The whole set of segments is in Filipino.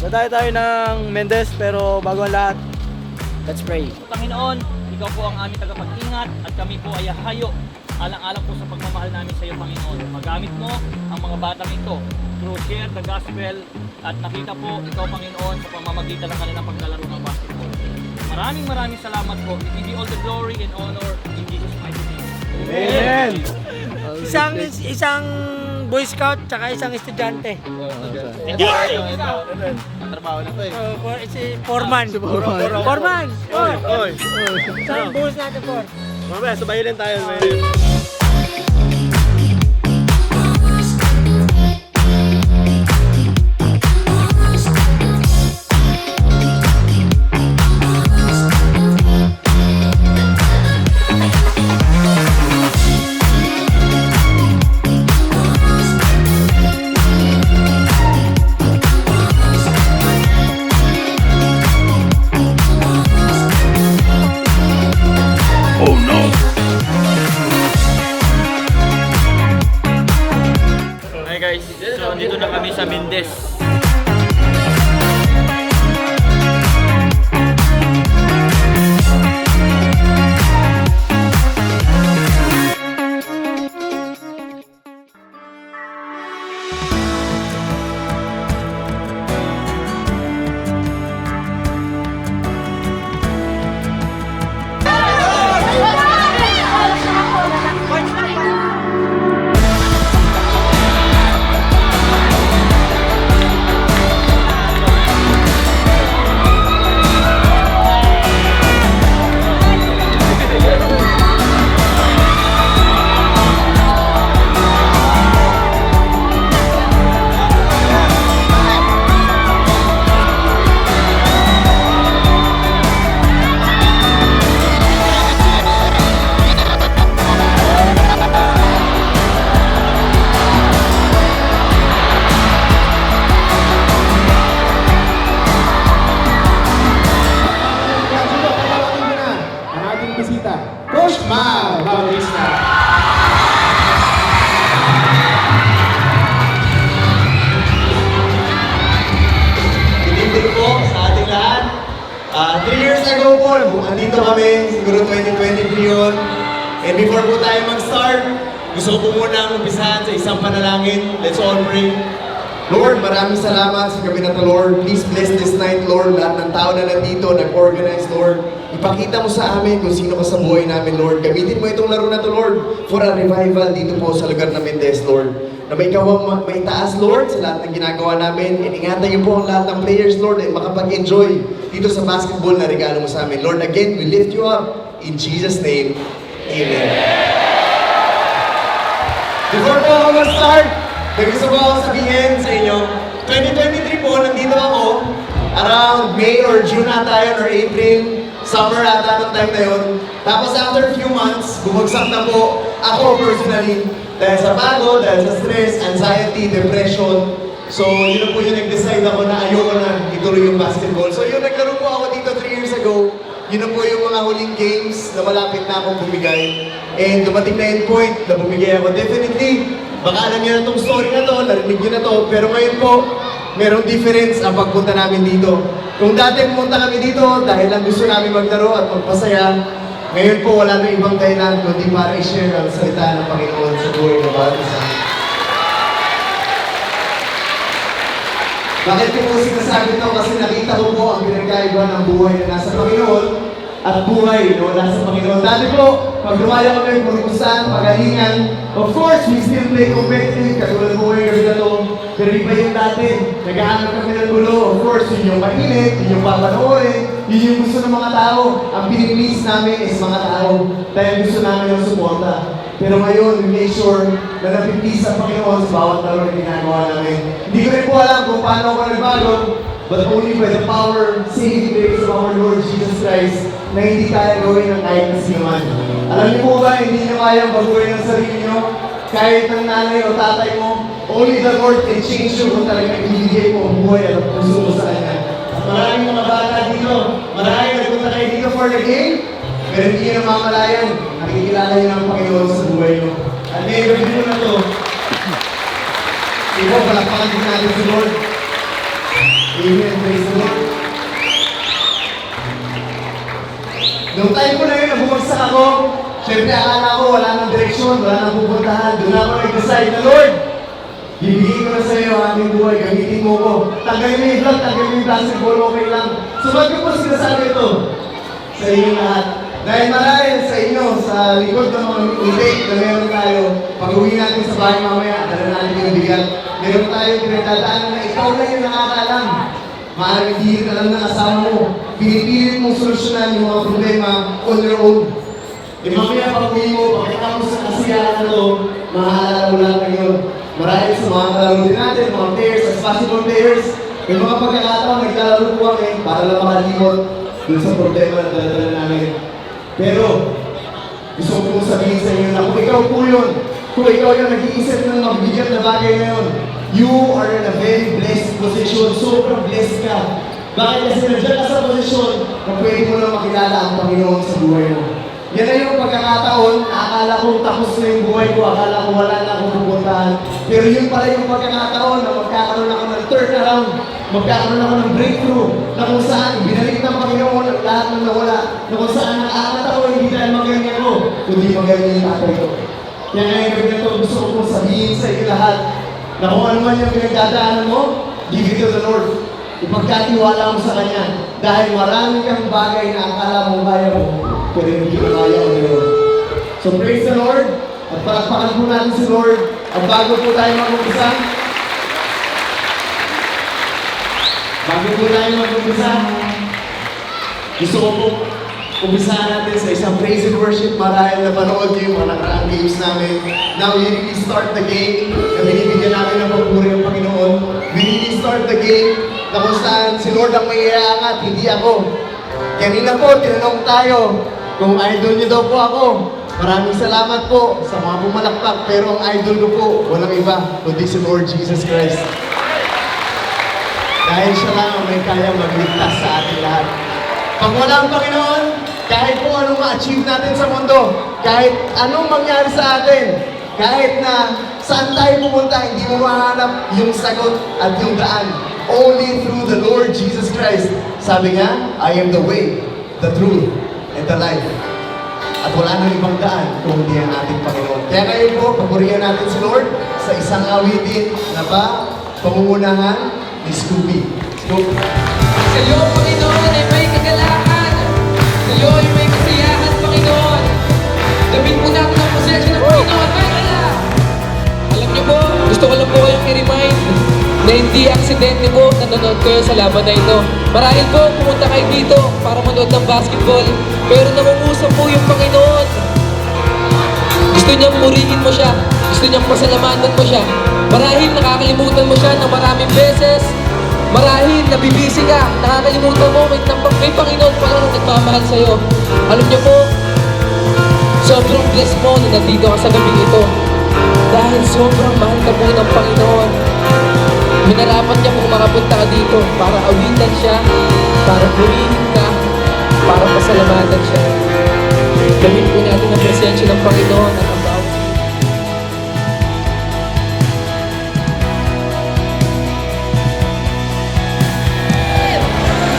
Tayo ng Mendez, pero bago ang lahat, let's pray. Panginoon, Ikaw po ang aming tagapag-ingat at kami po ay hahayo alang-alang po sa pagmamahal namin sa iyo, Panginoon. Magamit mo ang mga batang ito through share the gospel at nakita po Ikaw, Panginoon, sa pamamagitan ng kanilang paglalaro ng basketball. Maraming salamat po. We give you all the glory and honor in Jesus' mighty name. Amen! Isang Boy Scout tsaka isang estudyante. Trabaho na to eh. Si Foreman. Foreman! Oy! Saan buhos natin, Por? Mamaya, sabayin din tayo. Hi guys, so dito na kami sa Mendez. Coach Mal Bautista. Good evening po sa ating lahat. 3 years ago po, andito kami, siguro 2023 yun. And before po tayo mag-start, gusto ko po muna umpisahan sa isang panalangin. Let's all pray. Lord, maraming salamat sa gabi na to, Lord. Please bless this night, Lord. Lahat ng tao na nandito, nag-organize, Lord. Ipakita mo sa amin kung sino ka sa buhay namin, Lord. Gamitin mo itong laro na to, Lord, for a revival dito po sa lugar na Mendez, Lord. Na may kawang maitaas, Lord, sa lahat ng ginagawa namin. And ingatan niyo po ang lahat ng players, Lord, and makapag-enjoy dito sa basketball na regalo mo sa amin. Lord, again, we lift you up. In Jesus' name, Amen. Before po ako mag-start, may gusto ko akong sabihin sa inyo, 2023 po, nandito ako, around May or June ata yun, or April, summer ata nung time na yun. Tapos after a few months, bumagsak na po ako personally, dahil sa pagod, dahil sa stress, anxiety, depression. So, yun na po yung nag-decide ako na ayoko na ituloy yung basketball. So, yung naglaro po ako dito 3 years ago, yun na po yung mga huling games na malapit na akong bumigay. And dumating na yung point na bumigay ako. Definitely, baka alam niyo na itong story na to, narinig niyo na to, pero ngayon po, merong difference ang pagpunta namin dito. Kung dati pumunta kami dito dahil lang gusto namin maglaro at magpasaya, ngayon po wala na ibang dahilan kundi para i-share ang salita ng Panginoon sa buhay ng bawat isa. Bakit ko po sinasabi ito? Kasi nakita ko po ang pinagkaiba ng buhay na nasa Panginoon at buhay na wala sa Panginoon. Dati po, pag lumaya kami, pagkusan, pagalingan, of course, we still play competitive, katulad po ngayon gabi na to. Pero iba yung dati, nag-aanap kami ng gulo. Of course, yun yung mainit, yun yung papanoorin, yun yung gusto ng mga tao. Ang piniplease namin is mga tao dahil gusto namin ng suporta. Pero ngayon, we make sure na napiplease ang Panginoon sa bawat laro na ginagawa namin. Hindi ko rin po alam kung paano ako nagbago, but only by the power, saving grace of our Lord Jesus Christ, na hindi kaya gawin ng kahit na sino man. Alam niyo po ba, hindi niyo kayang baguhin ang sarili niyo? Kahit ng nanay o tatay mo, only the Lord can change you kung talagang ibibigay mo ang buhay at ang puso mo sa Kanya. Maraming mga bata dito, maraming nagpunta kayo dito for the game, pero hindi nyo namamalayan, nakikilala nyo ng Panginoon sa buhay nyo. At ngayon, gabi mo na to, ikaw, palakpakan din natin si Lord. Amen. Praise the Lord. Noong time ko na yun, nabumagsak ako. Siyempre, akala ko wala nang direksyon, wala nang pupuntahan. Doon ako nag-decide na, Lord, bibigyan ko na sa iyo ang aking buhay, gamitin mo ko. Tanggalin mo yung vlog, tanggalin mo yung basketball, okay lang. So, ba't ko po sinasabi ito? Sa inyo lahat. Dahil marahil sa inyo, sa likod ng mga intake na meron tayo, pag-uwi natin sa bahay mamaya, dala natin yung bigat. Meron tayo pinagdadaanan na ikaw lang yung nakakaalam. Maaaring hindi rin alam ng asawa mo. Pinipilit mong solusyonan yung mga problema on your own. E mamaya pag-uwi mo, pagkatapos sa kasiyahan na to, maaalala mo lang ngayon. Marahil sa mga kalaro din natin, mga players, as basketball players, may mga pagkakataon, naglalaro po kami para lang makalimot dun sa problema na dala-dala namin. Pero, gusto ko pong sabihin sa inyo na kung ikaw po yun, kung ikaw yung nag-iisip ng mabibigat na bagay ngayon, you are in a very blessed position. Sobrang blessed ka. Bakit? Kasi nandiyan ka sa posisyon na pwede mo na makilala ang Panginoon sa buhay mo. Yan na yung pagkakataon, akala ko tapos na yung buhay ko, akala ko wala na akong pupuntahan. Pero yun pala yung pagkakataon na magkakaroon ako ng turnaround, magkakaroon ako ng breakthrough, na kung saan binalik ng Panginoon ang lahat ng nawala, na kung saan nakaangat ako hindi dahil magaling ako, kundi magaling yung tatay ko. Kaya ngayon gabi na ito, gusto ko pong sabihin sa inyo lahat, na kung ano man yung pinagdadaanan mo, give it to the Lord. Ipagkatiwala mo sa Kanya. Dahil marami kang bagay na akala mo kaya mo, pero hindi mo kaya ang Lord. So praise the Lord, at palakpakan po natin si Lord, at bago po tayo mag-umpisa, gusto ko po umpisahan natin sa isang praise and worship marahil na panood niyo yung mga nakaraang games namin. Now, we really start the game na binibigyan namin ng pagpuri ng Panginoon. We really start the game na kung saan si Lord ang may iaangat, hindi ako. Kanina po, tinanong tayo kung idol niyo daw po ako. Maraming salamat po sa mga pumalakpak, pero ang idol ko po, walang iba, kundi si Lord Jesus Christ. Dahil siya lang ang may kayang magligtas sa ating lahat. Pag wala ang Panginoon, kahit po anong ma-achieve natin sa mundo, kahit anong mangyari sa atin, kahit na saan tayo pumunta, hindi mo mahanap yung sagot at yung daan. Only through the Lord Jesus Christ. Sabi niya, I am the way, the truth, and the life. At wala nang ibang daan kung hindi ang ating Panginoon. Kaya ngayon po, papurihan natin si Lord sa isang awitin na pangungunahan ni Scooby. Scooby. Sa iyo, Panginoon, ay may kagalakan. Sa iyo ay may kasiyahan, Panginoon. Gawin po natin ang posesyon ng Panginoon. Alam niyo po, gusto ko lang po kayong i-remind na hindi aksidente po nanonood kayo sa laban na ito. Marahil po, pumunta kayo dito para manood ng basketball. Pero nangungusap po yung Panginoon. Gusto niyang purihin mo siya. Gusto niyang pasalamatan mo siya. Marahil nakakalimutan mo siya ng maraming beses. Marahil nabibisi ka. Nakakalimutan mo may Panginoon pa lang nagmamahal sa'yo. Alam niyo po, sobrang blessed mo na nandito ka sa gabing ito. Dahil sobrang mahal ka po ng Panginoon. Minarapat niya kung makapunta ka dito para awitan siya, para purihin ka, para pasalamatan siya. Gawin po natin ang presensya ng Panginoon at ang bawat.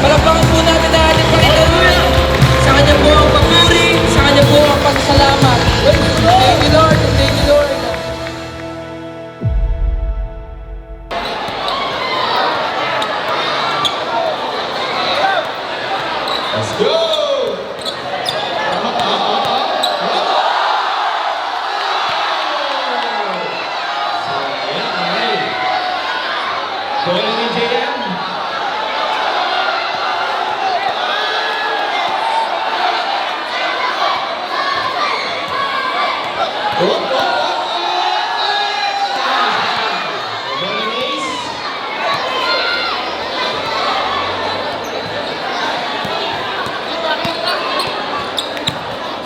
Palakpakan po natin ang ating Panginoon. Sa Kanya po ang papuri, sa Kanya po ang pasasalamat. Thank you, Lord. Thank you, Lord. Let's go! Going in JM.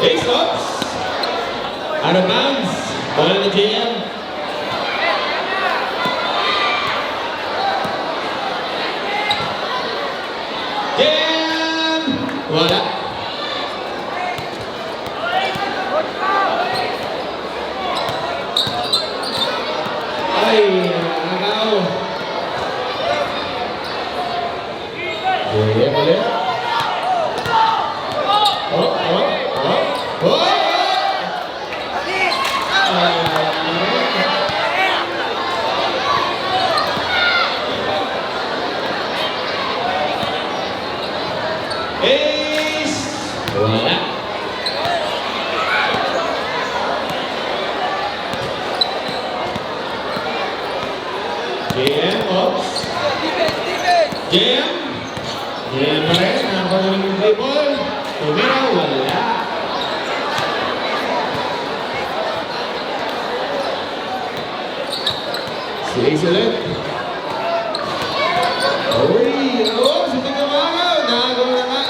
Ace ups. Out of bounds. Ball in the JM. JM. Wala. Ay, nakaw. JM ulit. Oh! Ace! Wala. JM, oops. JM pa rin. Nakakuha ng dribble. Tumira, wala. Si Ace ulit. Uy! Oo! Suti ka mga! Nakagawa na nga.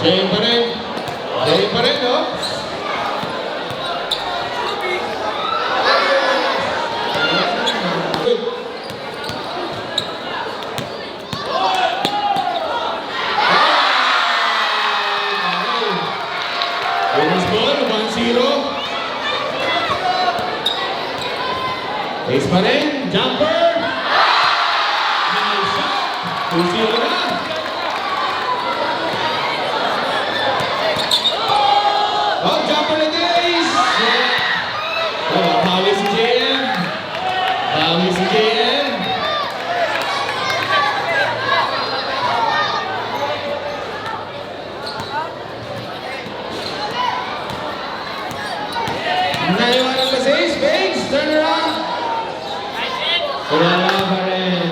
JM pa rin. JM pa rin, no? Winners ball, 1-0. Ace pa rin, jumper. Nice shot. 2-0 na. Oh, jumper na Ace. Oh, bawi si JM. Bawi si JM. Naiwanan ba si Ace? Bates, turn around. Wala pa rin.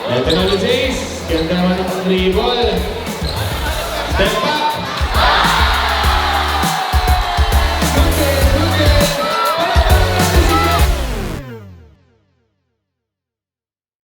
Ito na si Ace. Ganda naman ang dribble.